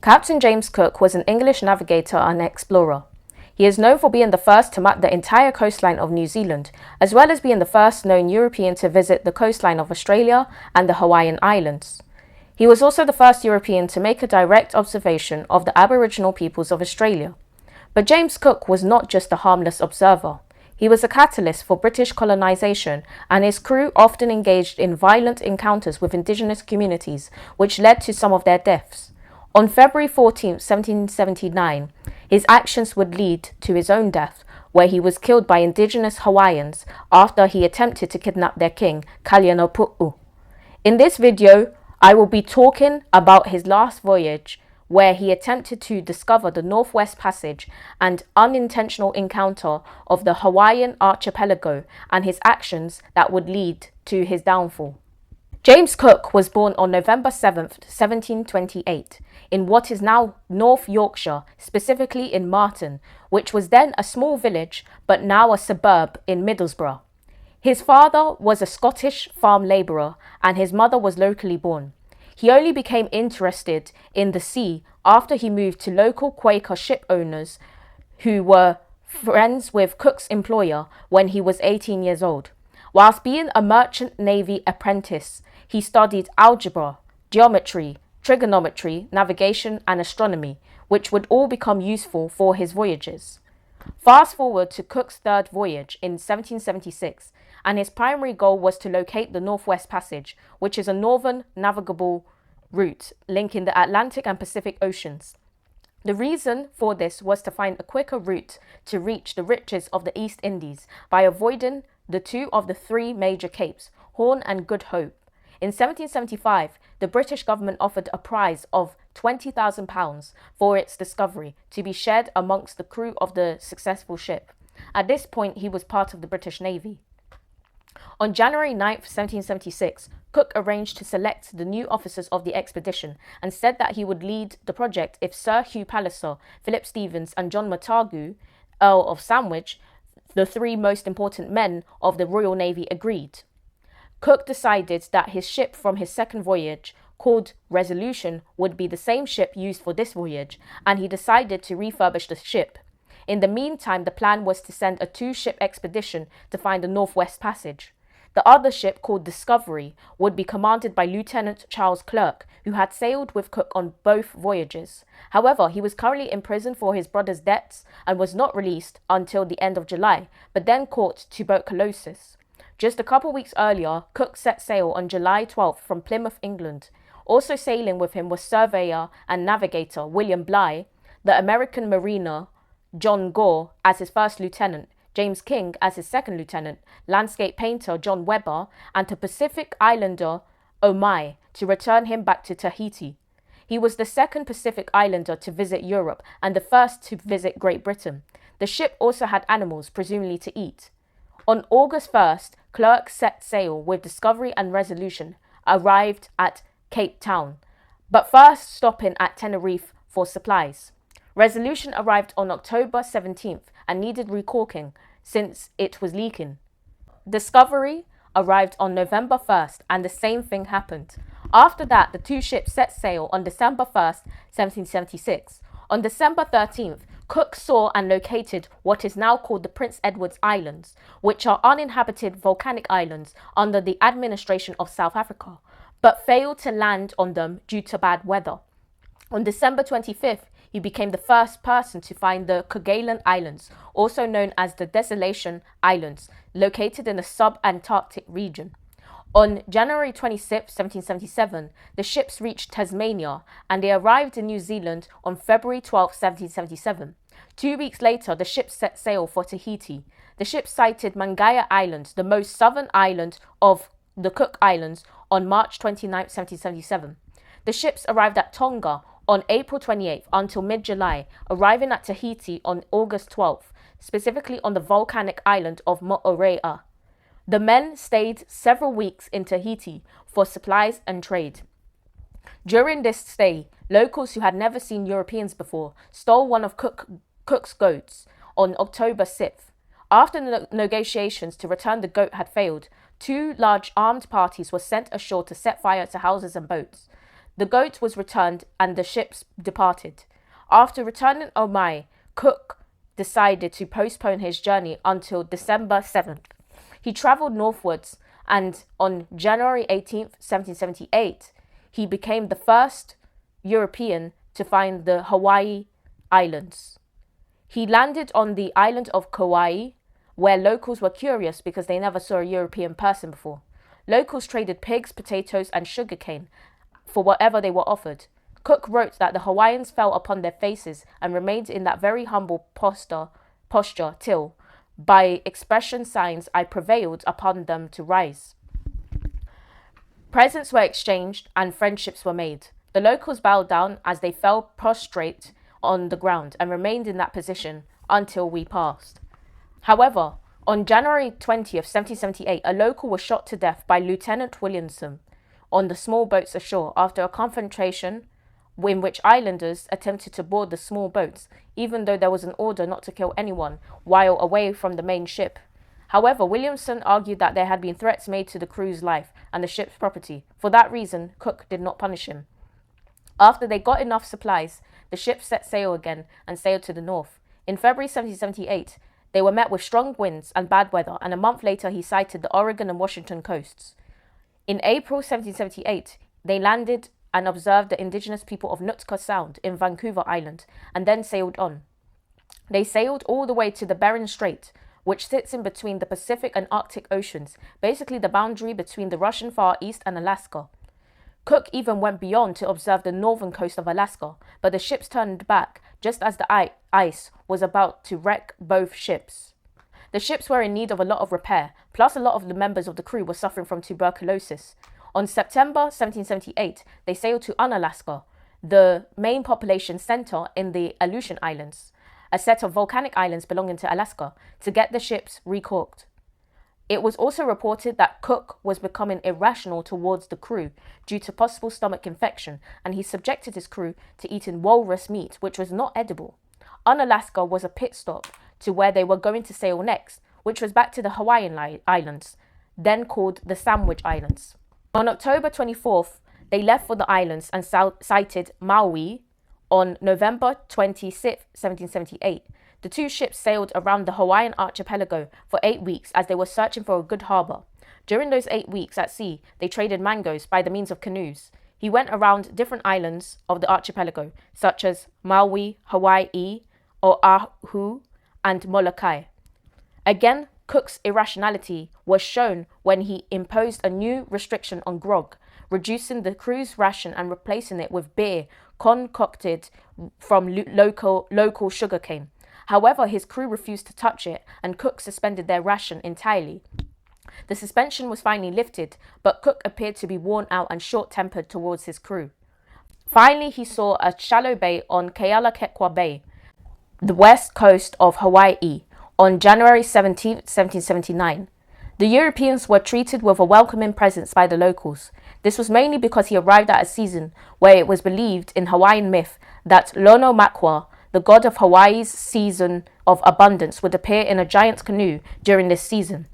Captain James Cook was an English navigator and explorer. He is known for being the first to map the entire coastline of New Zealand, as well as being the first known European to visit the coastline of Australia and the Hawaiian Islands. He was also the first European to make a direct observation of the Aboriginal peoples of Australia. But James Cook was not just a harmless observer. He was a catalyst for British colonisation, and his crew often engaged in violent encounters with Indigenous communities, which led to some of their deaths. On February 14, 1779, his actions would lead to his own death, where he was killed by Indigenous Hawaiians after he attempted to kidnap their king, Kalaniopuu. In this video, I will be talking about his last voyage, where he attempted to discover the Northwest Passage and unintentional encounter of the Hawaiian Archipelago and his actions that would lead to his downfall. James Cook was born on November 7, 1728, in what is now North Yorkshire, specifically in Marton, which was then a small village but now a suburb in Middlesbrough. His father was a Scottish farm labourer and his mother was locally born. He only became interested in the sea after he moved to local Quaker ship owners who were friends with Cook's employer when he was 18 years old. Whilst being a merchant navy apprentice, he studied algebra, geometry, trigonometry, navigation and astronomy, which would all become useful for his voyages. Fast forward to Cook's third voyage in 1776, and his primary goal was to locate the Northwest Passage, which is a northern navigable route linking the Atlantic and Pacific Oceans. The reason for this was to find a quicker route to reach the riches of the East Indies by avoiding the two of the three major capes, Horn and Good Hope. In 1775, the British government offered a prize of £20,000 for its discovery to be shared amongst the crew of the successful ship. At this point, he was part of the British Navy. On January 9, 1776, Cook arranged to select the new officers of the expedition and said that he would lead the project if Sir Hugh Palliser, Philip Stephens and John Montagu, Earl of Sandwich, the three most important men of the Royal Navy, agreed. Cook decided that his ship from his second voyage, called Resolution, would be the same ship used for this voyage, and he decided to refurbish the ship. In the meantime, the plan was to send a two-ship expedition to find the Northwest Passage. The other ship, called Discovery, would be commanded by Lieutenant Charles Clerke, who had sailed with Cook on both voyages. However, he was currently in prison for his brother's debts and was not released until the end of July, but then caught tuberculosis. Just a couple weeks earlier, Cook set sail on July 12th from Plymouth, England. Also sailing with him was surveyor and navigator William Bligh, the American mariner John Gore as his first lieutenant, James King as his second lieutenant, landscape painter John Webber, and the Pacific Islander Omai to return him back to Tahiti. He was the second Pacific Islander to visit Europe and the first to visit Great Britain. The ship also had animals, presumably to eat. On August 1st, Clerke set sail with Discovery and Resolution, arrived at Cape Town, but first stopping at Tenerife for supplies. Resolution arrived on October 17th and needed recaulking since it was leaking. Discovery arrived on November 1st and the same thing happened. After that, the two ships set sail on December 1st, 1776. On December 13th, Cook saw and located what is now called the Prince Edward Islands, which are uninhabited volcanic islands under the administration of South Africa, but failed to land on them due to bad weather. On December 25th, he became the first person to find the Kerguelen Islands, also known as the Desolation Islands, located in the sub-Antarctic region. On January 26, 1777, the ships reached Tasmania and they arrived in New Zealand on February 12, 1777. 2 weeks later, the ships set sail for Tahiti. The ship sighted Mangaya Island, the most southern island of the Cook Islands, on March 29, 1777. The ships arrived at Tonga on April 28th until mid-July, arriving at Tahiti on August 12th, specifically on the volcanic island of Moorea. The men stayed several weeks in Tahiti for supplies and trade. During this stay, locals who had never seen Europeans before stole one of Cook's goats on October 6th. After negotiations to return the goat had failed, two large armed parties were sent ashore to set fire to houses and boats. The goat was returned and the ships departed. After returning Omai, Cook decided to postpone his journey until December 7th. He travelled northwards, and on January 18th, 1778, he became the first European to find the Hawaiian Islands. He landed on the island of Kauai, where locals were curious because they never saw a European person before. Locals traded pigs, potatoes, and sugarcane for whatever they were offered. Cook wrote that the Hawaiians fell upon their faces and remained in that very humble posture till, by expression signs, I prevailed upon them to rise. Presents were exchanged and friendships were made. The locals bowed down as they fell prostrate on the ground and remained in that position until we passed. However, on January 20th, 1778, a local was shot to death by Lieutenant Williamson on the small boats ashore after a confrontation in which islanders attempted to board the small boats, even though there was an order not to kill anyone while away from the main ship. However, Williamson argued that there had been threats made to the crew's life and the ship's property. For that reason, Cook did not punish him. After they got enough supplies, the ship set sail again and sailed to the north. In February 1778, they were met with strong winds and bad weather, and a month later he sighted the Oregon and Washington coasts. In April 1778, they landed and observed the indigenous people of Nootka Sound in Vancouver Island, and then sailed on. They sailed all the way to the Bering Strait, which sits in between the Pacific and Arctic Oceans, basically the boundary between the Russian Far East and Alaska. Cook even went beyond to observe the northern coast of Alaska, but the ships turned back just as the ice was about to wreck both ships. The ships were in need of a lot of repair, plus a lot of the members of the crew were suffering from tuberculosis. On September 1778, they sailed to Unalaska, the main population center in the Aleutian Islands, a set of volcanic islands belonging to Alaska, to get the ships recaulked. It was also reported that Cook was becoming irrational towards the crew due to possible stomach infection, and he subjected his crew to eating walrus meat, which was not edible. Unalaska was a pit stop to where they were going to sail next, which was back to the Hawaiian Islands, then called the Sandwich Islands. On October 24th, they left for the islands and sighted Maui on November 26, 1778. The two ships sailed around the Hawaiian Archipelago for 8 weeks as they were searching for a good harbour. During those 8 weeks at sea, they traded mangoes by the means of canoes. He went around different islands of the archipelago, such as Maui, Hawaii, Oahu, and Molokai. Again, Cook's irrationality was shown when he imposed a new restriction on grog, reducing the crew's ration and replacing it with beer concocted from local sugarcane. However, his crew refused to touch it, and Cook suspended their ration entirely. The suspension was finally lifted, but Cook appeared to be worn out and short-tempered towards his crew. Finally, he saw a shallow bay on Kealakekua Bay, the west coast of Hawaii, on January 17, 1779. The Europeans were treated with a welcoming presence by the locals. This was mainly because he arrived at a season where it was believed in Hawaiian myth that Lono Makua, the god of Hawaii's season of abundance, would appear in a giant canoe during this season.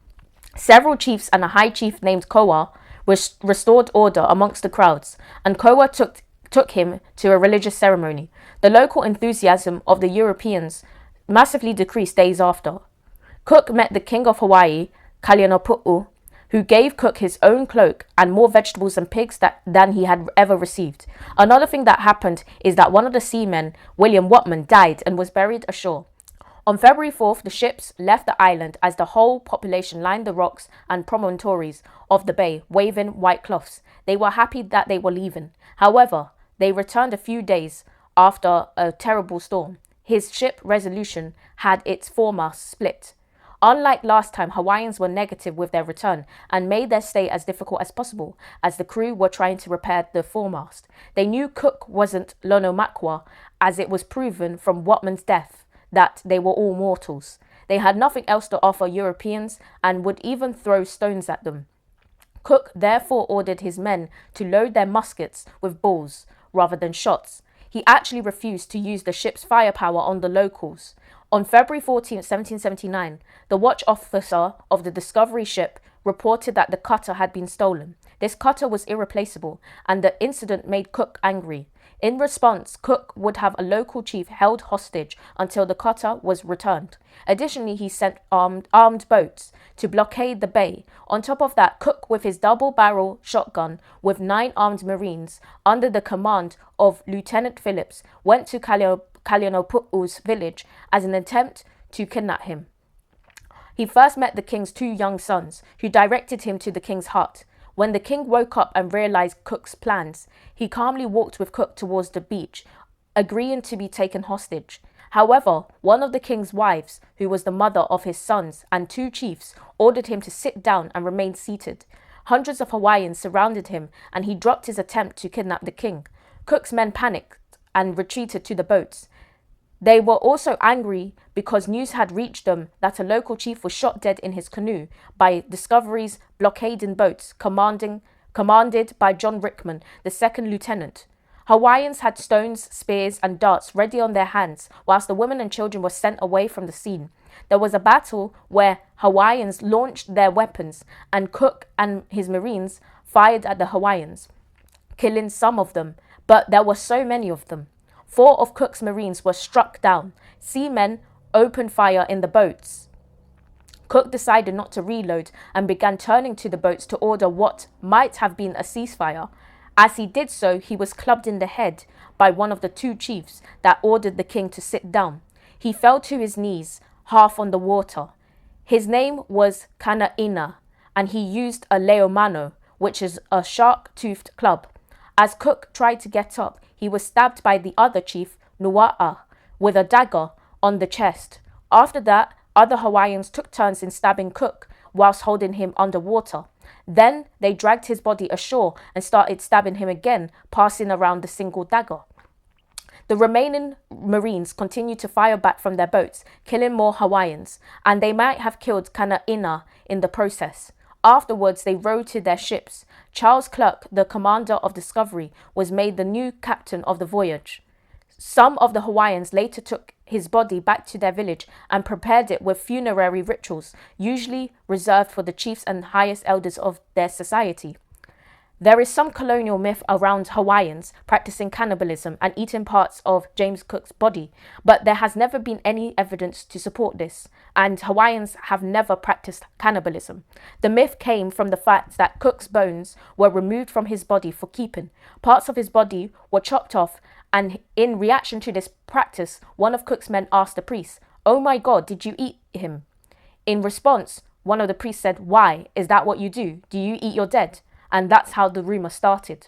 Several chiefs and a high chief named Koa restored order amongst the crowds, and Koa took him to a religious ceremony. The local enthusiasm of the Europeans massively decreased days after. Cook met the king of Hawaii, Kalaniopuu, who gave Cook his own cloak and more vegetables and pigs than he had ever received. Another thing that happened is that one of the seamen, William Watman, died and was buried ashore. On February 4th, the ships left the island as the whole population lined the rocks and promontories of the bay, waving white cloths. They were happy that they were leaving. However, they returned a few days after a terrible storm. His ship Resolution had its foremast split. Unlike last time, Hawaiians were negative with their return and made their stay as difficult as possible as the crew were trying to repair the foremast. They knew Cook wasn't Lono Makua, as it was proven from Watman's death that they were all mortals. They had nothing else to offer Europeans and would even throw stones at them. Cook therefore ordered his men to load their muskets with balls rather than shots. He actually refused to use the ship's firepower on the locals. On February 14, 1779, the watch officer of the Discovery ship reported that the cutter had been stolen. This cutter was irreplaceable, and the incident made Cook angry. In response, Cook would have a local chief held hostage until the cutter was returned. Additionally, he sent armed boats to blockade the bay. On top of that, Cook, with his double-barrel shotgun with 9 armed Marines under the command of Lieutenant Phillips, went to Kalaniopуу's village as an attempt to kidnap him. He first met the king's 2 young sons, who directed him to the king's hut. When the king woke up and realized Cook's plans, he calmly walked with Cook towards the beach, agreeing to be taken hostage. However, one of the king's wives, who was the mother of his sons, and 2 chiefs, ordered him to sit down and remain seated. Hundreds of Hawaiians surrounded him, and he dropped his attempt to kidnap the king. Cook's men panicked and retreated to the boats. They were also angry because news had reached them that a local chief was shot dead in his canoe by Discovery's blockading boats commanded by John Rickman, the 2nd lieutenant. Hawaiians had stones, spears, and darts ready on their hands, whilst the women and children were sent away from the scene. There was a battle where Hawaiians launched their weapons, and Cook and his Marines fired at the Hawaiians, killing some of them, but there were so many of them. 4 of Cook's Marines were struck down. Seamen opened fire in the boats. Cook decided not to reload and began turning to the boats to order what might have been a ceasefire. As he did so, he was clubbed in the head by one of the 2 chiefs that ordered the king to sit down. He fell to his knees, half on the water. His name was Kanaina, and he used a leomano, which is a shark-toothed club. As Cook tried to get up, he was stabbed by the other chief, Nua'a, with a dagger on the chest. After that, other Hawaiians took turns in stabbing Cook whilst holding him underwater. Then they dragged his body ashore and started stabbing him again, passing around the single dagger. The remaining Marines continued to fire back from their boats, killing more Hawaiians, and they might have killed Kanaina in the process. Afterwards, they rowed to their ships. Charles Clerk, the commander of Discovery, was made the new captain of the Voyage. Some of the Hawaiians later took his body back to their village and prepared it with funerary rituals, usually reserved for the chiefs and highest elders of their society. There is some colonial myth around Hawaiians practicing cannibalism and eating parts of James Cook's body, but there has never been any evidence to support this, and Hawaiians have never practiced cannibalism. The myth came from the fact that Cook's bones were removed from his body for keeping. Parts of his body were chopped off, and in reaction to this practice, one of Cook's men asked the priest, "Oh my God, did you eat him?" In response, one of the priests said, "Why? Is that what you do? Do you eat your dead?" And that's how the rumour started.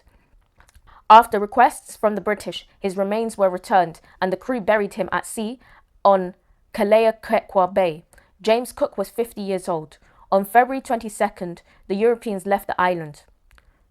After requests from the British, his remains were returned and the crew buried him at sea on Kalaniopuu Bay. James Cook was 50 years old. On February 22nd, the Europeans left the island.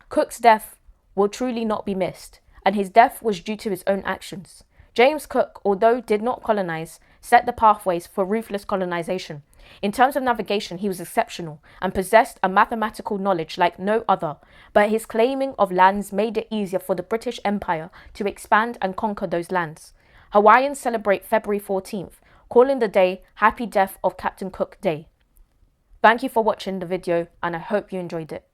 Cook's death will truly not be missed, and his death was due to his own actions. James Cook, although did not colonize, set the pathways for ruthless colonization. In terms of navigation, he was exceptional and possessed a mathematical knowledge like no other, but his claiming of lands made it easier for the British Empire to expand and conquer those lands. Hawaiians celebrate February 14th, calling the day Happy Death of Captain Cook Day. Thank you for watching the video, and I hope you enjoyed it.